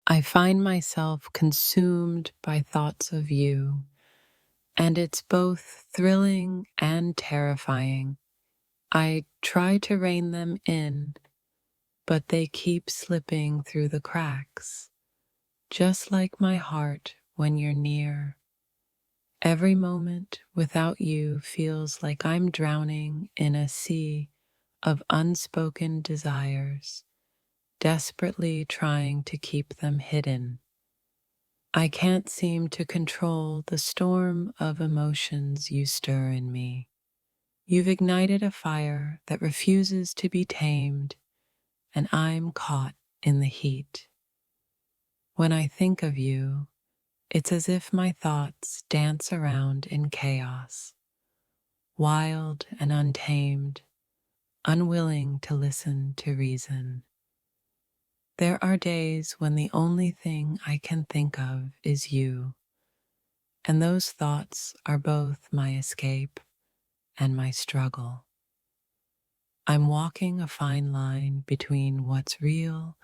I find myself consumed by thoughts of you, and it's both thrilling and terrifying. I try to rein them in, but they keep slipping through the cracks, just like my heart when you're near. Every moment without you feels like I'm drowning in a sea of unspoken desires, desperately trying to keep them hidden. I can't seem to control the storm of emotions you stir in me. You've ignited a fire that refuses to be tamed, and I'm caught in the heat. When I think of you, it's as if my thoughts dance around in chaos, wild and untamed, unwilling to listen to reason. There are days when the only thing I can think of is you, and those thoughts are both my escape and my struggle. I'm walking a fine line between what's real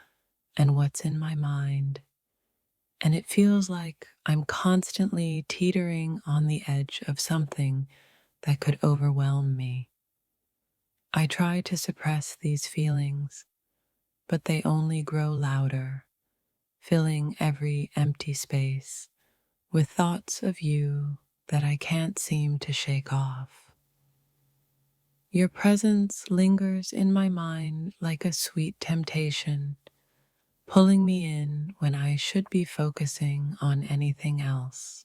and what's in my mind, and it feels like I'm constantly teetering on the edge of something that could overwhelm me. I try to suppress these feelings, but they only grow louder, filling every empty space with thoughts of you that I can't seem to shake off. Your presence lingers in my mind like a sweet temptation, pulling me in when I should be focusing on anything else.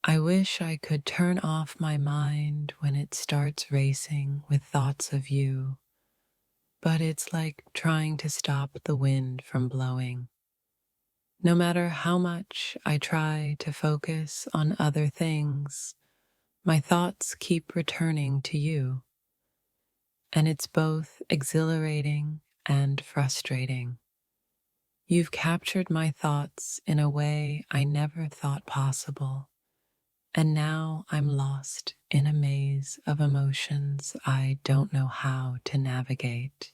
I wish I could turn off my mind when it starts racing with thoughts of you, but it's like trying to stop the wind from blowing. No matter how much I try to focus on other things, my thoughts keep returning to you, and it's both exhilarating and frustrating. You've captured my thoughts in a way I never thought possible, and now I'm lost in a maze of emotions I don't know how to navigate.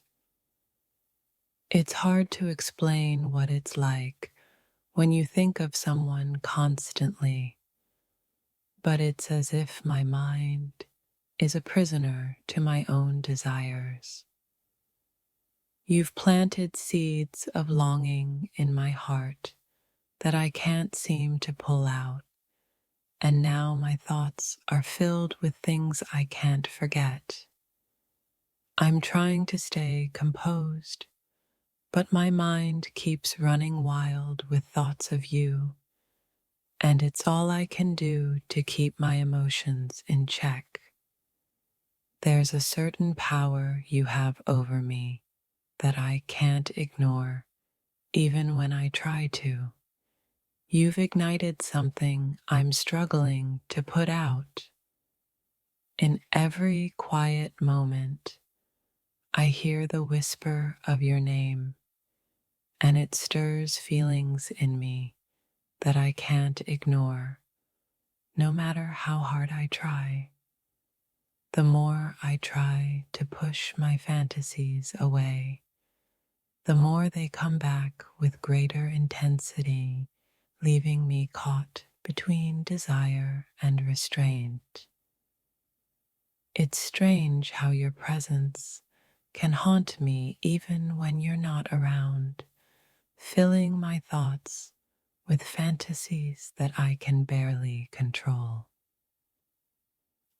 It's hard to explain what it's like when you think of someone constantly, but it's as if my mind is a prisoner to my own desires. You've planted seeds of longing in my heart that I can't seem to pull out, and now my thoughts are filled with things I can't forget. I'm trying to stay composed, but my mind keeps running wild with thoughts of you, and it's all I can do to keep my emotions in check. There's a certain power you have over me that I can't ignore, even when I try to. You've ignited something I'm struggling to put out. In every quiet moment, I hear the whisper of your name, and it stirs feelings in me that I can't ignore, no matter how hard I try. The more I try to push my fantasies away, the more they come back with greater intensity, leaving me caught between desire and restraint. It's strange how your presence can haunt me even when you're not around, filling my thoughts with fantasies that I can barely control.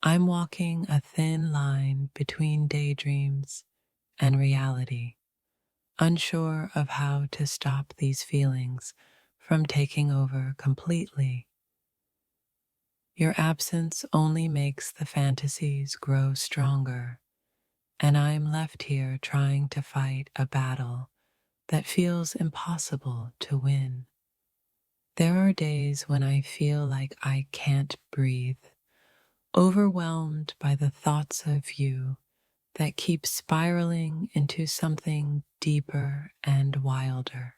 I'm walking a thin line between daydreams and reality, unsure of how to stop these feelings from taking over completely. Your absence only makes the fantasies grow stronger, and I'm left here trying to fight a battle that feels impossible to win. There are days when I feel like I can't breathe, overwhelmed by the thoughts of you that keep spiraling into something deeper and wilder.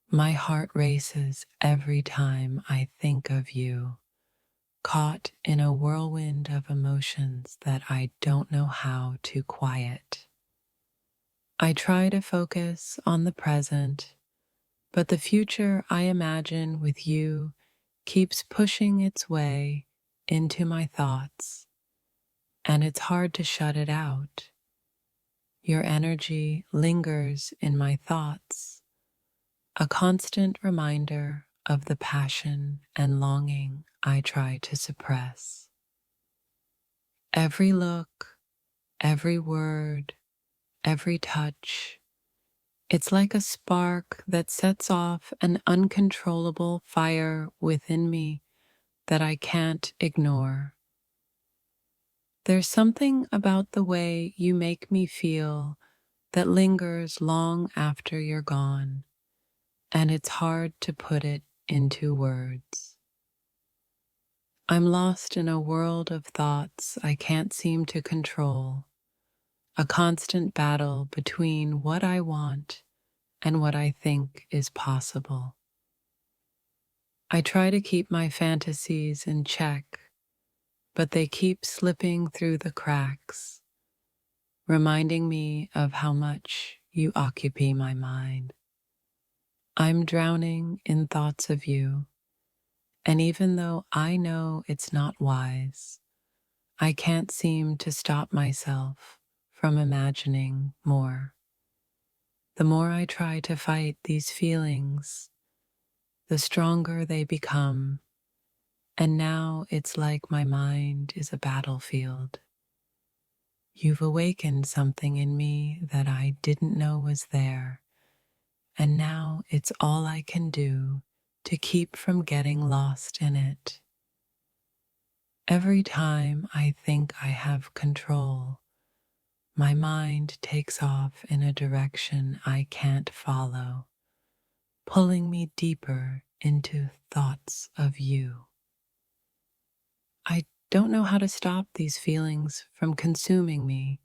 My heart races every time I think of you, caught in a whirlwind of emotions that I don't know how to quiet. I try to focus on the present, but the future I imagine with you keeps pushing its way into my thoughts, and it's hard to shut it out. Your energy lingers in my thoughts, a constant reminder of the passion and longing I try to suppress. Every look, every word, every touch, it's like a spark that sets off an uncontrollable fire within me that I can't ignore. There's something about the way you make me feel that lingers long after you're gone, and it's hard to put it into words. I'm lost in a world of thoughts I can't seem to control, a constant battle between what I want and what I think is possible. I try to keep my fantasies in check, but they keep slipping through the cracks, reminding me of how much you occupy my mind. I'm drowning in thoughts of you, and even though I know it's not wise, I can't seem to stop myself from imagining more. The more I try to fight these feelings, the stronger they become, and now it's like my mind is a battlefield. You've awakened something in me that I didn't know was there, and now it's all I can do to keep from getting lost in it. Every time I think I have control, my mind takes off in a direction I can't follow, pulling me deeper into thoughts of you. I don't know how to stop these feelings from consuming me,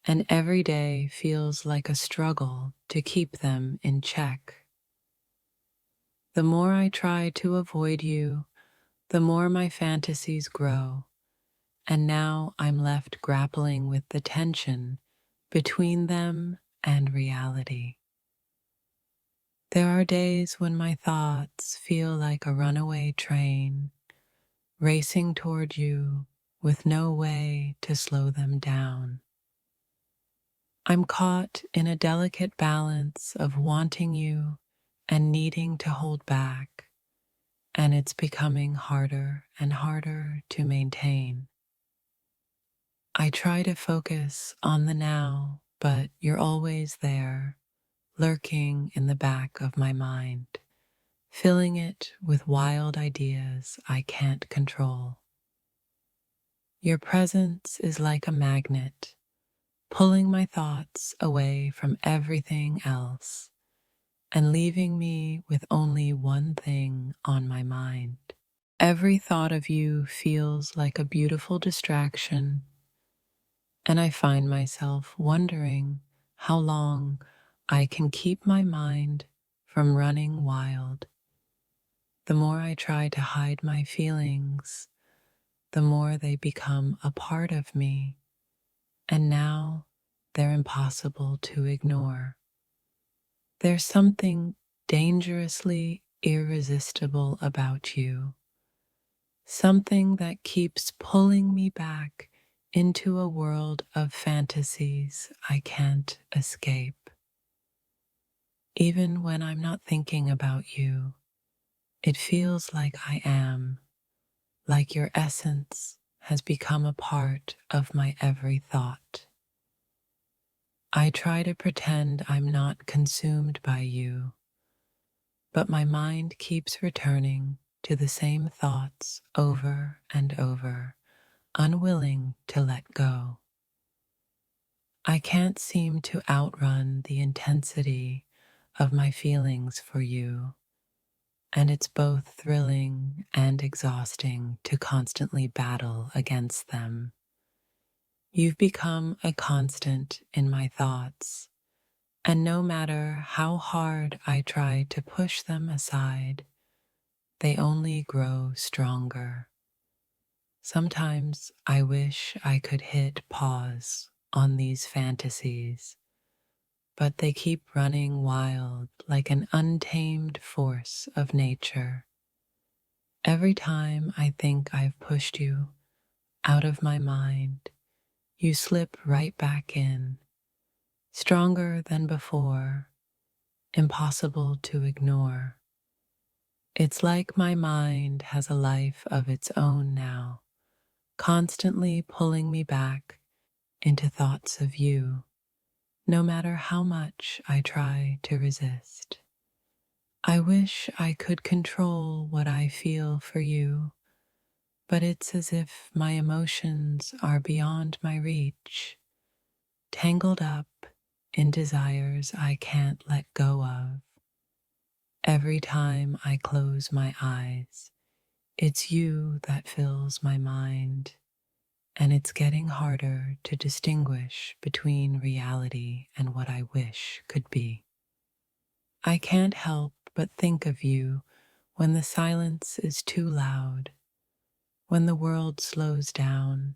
and every day feels like a struggle to keep them in check. The more I try to avoid you, the more my fantasies grow, and now I'm left grappling with the tension between them and reality. There are days when my thoughts feel like a runaway train, racing toward you with no way to slow them down. I'm caught in a delicate balance of wanting you and needing to hold back, and it's becoming harder and harder to maintain. I try to focus on the now, but you're always there, lurking in the back of my mind, filling it with wild ideas I can't control. Your presence is like a magnet, pulling my thoughts away from everything else and leaving me with only one thing on my mind. Every thought of you feels like a beautiful distraction, and I find myself wondering how long I can keep my mind from running wild. The more I try to hide my feelings, the more they become a part of me, and now they're impossible to ignore. There's something dangerously irresistible about you, something that keeps pulling me back into a world of fantasies I can't escape. Even when I'm not thinking about you, it feels like I am, like your essence has become a part of my every thought. I try to pretend I'm not consumed by you, but my mind keeps returning to the same thoughts over and over, unwilling to let go. I can't seem to outrun the intensity of my feelings for you, and it's both thrilling and exhausting to constantly battle against them. You've become a constant in my thoughts, and no matter how hard I try to push them aside, they only grow stronger. Sometimes I wish I could hit pause on these fantasies, but they keep running wild like an untamed force of nature. Every time I think I've pushed you out of my mind, you slip right back in, stronger than before, impossible to ignore. It's like my mind has a life of its own now, constantly pulling me back into thoughts of you, no matter how much I try to resist. I wish I could control what I feel for you, but it's as if my emotions are beyond my reach, tangled up in desires I can't let go of. Every time I close my eyes, it's you that fills my mind, and it's getting harder to distinguish between reality and what I wish could be. I can't help but think of you when the silence is too loud, when the world slows down,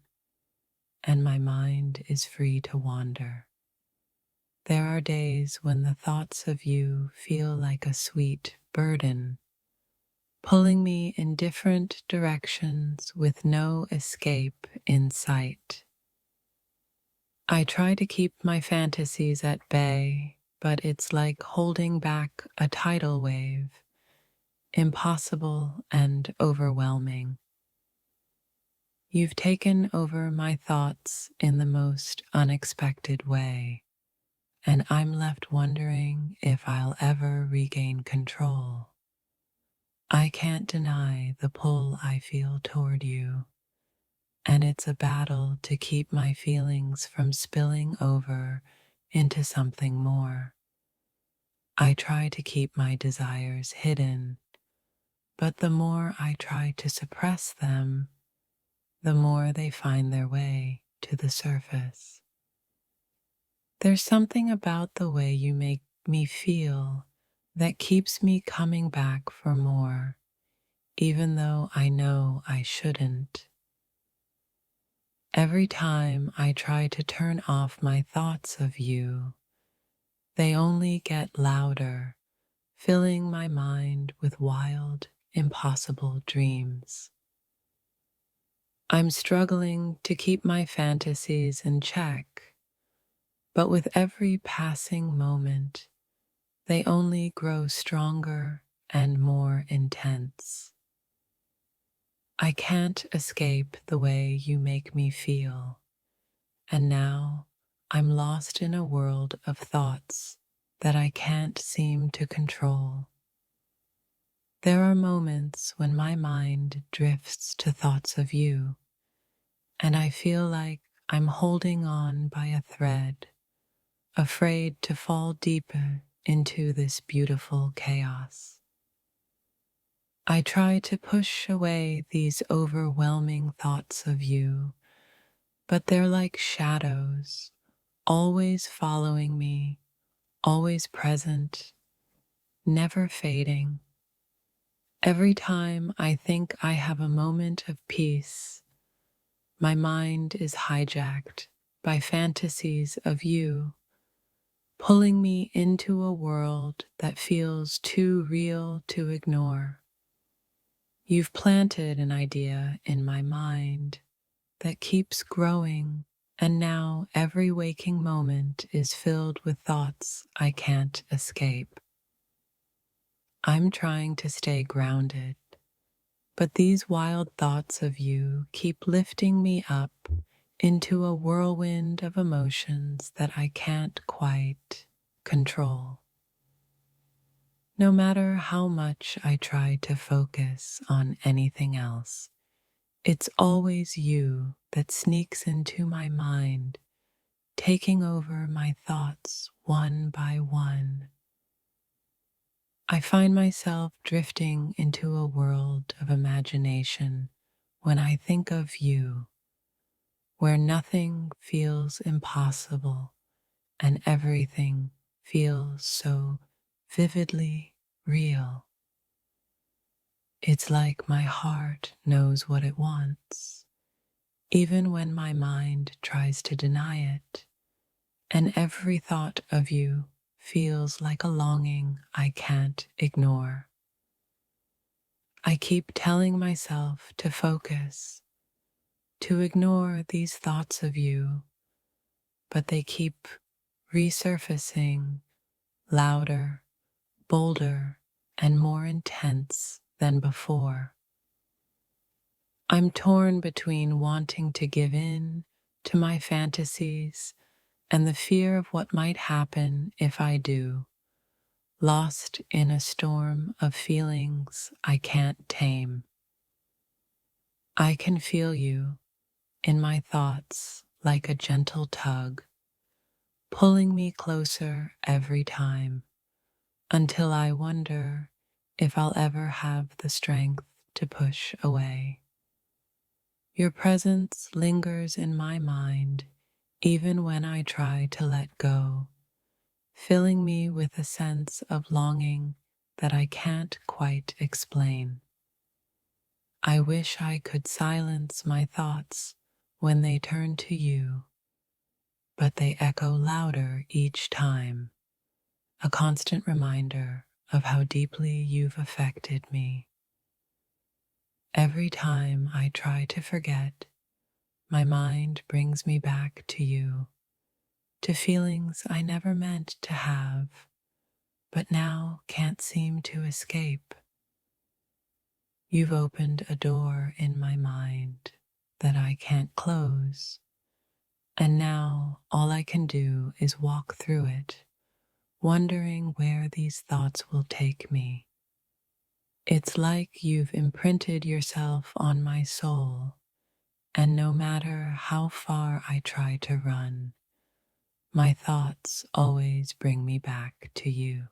and my mind is free to wander. There are days when the thoughts of you feel like a sweet burden, pulling me in different directions with no escape in sight. I try to keep my fantasies at bay, but it's like holding back a tidal wave, impossible and overwhelming. You've taken over my thoughts in the most unexpected way, and I'm left wondering if I'll ever regain control. I can't deny the pull I feel toward you, and it's a battle to keep my feelings from spilling over into something more. I try to keep my desires hidden, but the more I try to suppress them, the more they find their way to the surface. There's something about the way you make me feel that keeps me coming back for more, even though I know I shouldn't. Every time I try to turn off my thoughts of you, they only get louder, filling my mind with wild, impossible dreams. I'm struggling to keep my fantasies in check, but with every passing moment, they only grow stronger and more intense. I can't escape the way you make me feel, and now I'm lost in a world of thoughts that I can't seem to control. There are moments when my mind drifts to thoughts of you, and I feel like I'm holding on by a thread, afraid to fall deeper into this beautiful chaos. I try to push away these overwhelming thoughts of you, but they're like shadows, always following me, always present, never fading. Every time I think I have a moment of peace, my mind is hijacked by fantasies of you, pulling me into a world that feels too real to ignore. You've planted an idea in my mind that keeps growing, and now every waking moment is filled with thoughts I can't escape. I'm trying to stay grounded, but these wild thoughts of you keep lifting me up into a whirlwind of emotions that I can't quite control. No matter how much I try to focus on anything else, it's always you that sneaks into my mind, taking over my thoughts one by one. I find myself drifting into a world of imagination when I think of you, where nothing feels impossible and everything feels so vividly real. It's like my heart knows what it wants, even when my mind tries to deny it. and every thought of you feels like a longing I can't ignore. I keep telling myself to focus, to ignore these thoughts of you, but they keep resurfacing louder, bolder, and more intense than before. I'm torn between wanting to give in to my fantasies and the fear of what might happen if I do, lost in a storm of feelings I can't tame. I can feel you in my thoughts like a gentle tug, pulling me closer every time until I wonder if I'll ever have the strength to push away. Your presence lingers in my mind even when I try to let go, filling me with a sense of longing that I can't quite explain. I wish I could silence my thoughts when they turn to you, but they echo louder each time, a constant reminder of how deeply you've affected me. Every time I try to forget, my mind brings me back to you, to feelings I never meant to have, but now can't seem to escape. You've opened a door in my mind that I can't close, and now all I can do is walk through it, wondering where these thoughts will take me. It's like you've imprinted yourself on my soul, and no matter how far I try to run, my thoughts always bring me back to you.